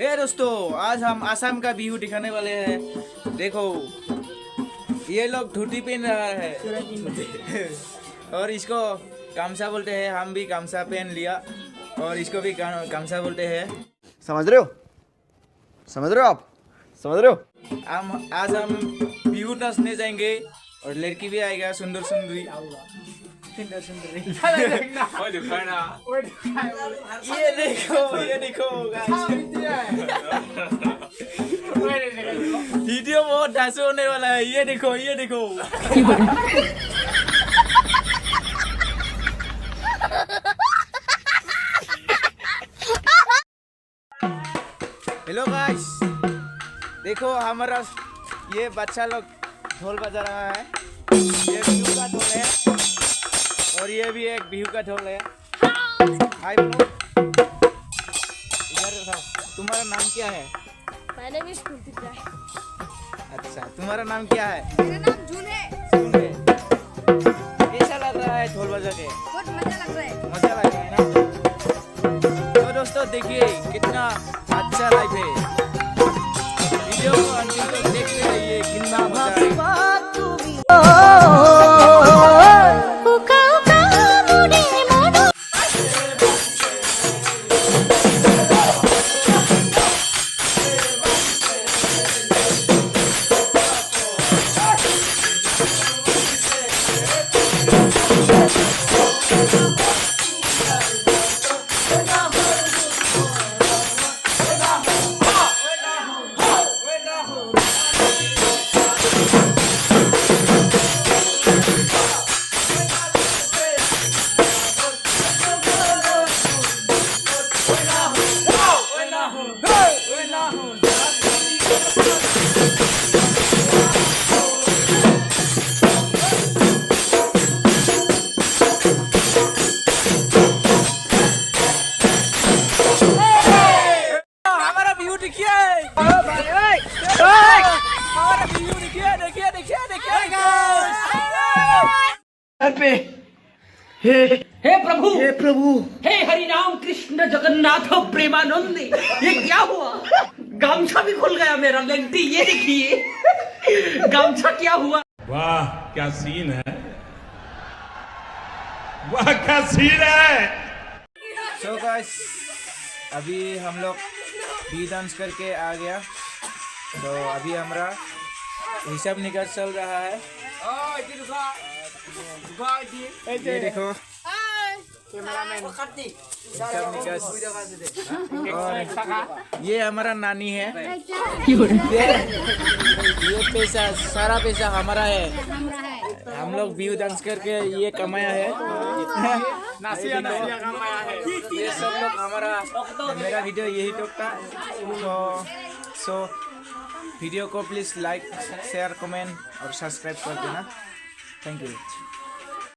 हे दोस्तों, आज हम आसाम का बिहू दिखाने वाले हैं। देखो, ये लोग धोती पहन रहा है और इसको गामसा बोलते हैं। हम भी गामसा पहन लिया और इसको भी गामसा बोलते हैं। समझ रहे हो? समझ रहे हो आप? समझ रहे हो? आज हम बिहू नाचने जाएंगे और लड़की भी आएगा, सुंदर सुंदरी। ये देखो वीडियो बहुत डांसो होने वाला है। ये देखो हेलो गाइस, देखो हमारा ये बच्चा लोग ढोल बजा रहा है। ये बिहू का ढोल है और ये भी एक बिहू का ढोल है। हाय ब्रो, इधर आओ। तुम्हारा नाम क्या है? My name is Pultit Rai. अच्छा, तुम्हारा नाम क्या है? मेरा नाम जून है। सुन ले, कैसा लग रहा है ढोल बजा के? बहुत मजा लग रहा है। मजा लग रहा है ना? तो दोस्तों देखिए कितना अच्छा लाइफ है। वीडियो को अंतिम तक देखते रहिए, कितना मजा है। हे प्रभु हे हरि राम कृष्ण जगन्नाथ प्रेमानंद, ये क्या हुआ? गामछा भी खुल गया मेरा। लेंटी ये देखिए, गामछा क्या हुआ? वाह क्या सीन है, वाह क्या सीन है। सो गाइस, अभी हम लोग भी डांस करके आ गया, तो अभी हमारा हिसाब निकास चल रहा है। ये देखो हिसाब निकास। और ये हमारा नानी है। ये पैसा, सारा पैसा हमारा है। हम लोग व्यू डांस करके ये कमाया है। ये सब लोग हमारा, मेरा वीडियो यही तक था। सो वीडियो को प्लीज लाइक, शेयर, कमेंट और सब्सक्राइब कर देना। Thank you.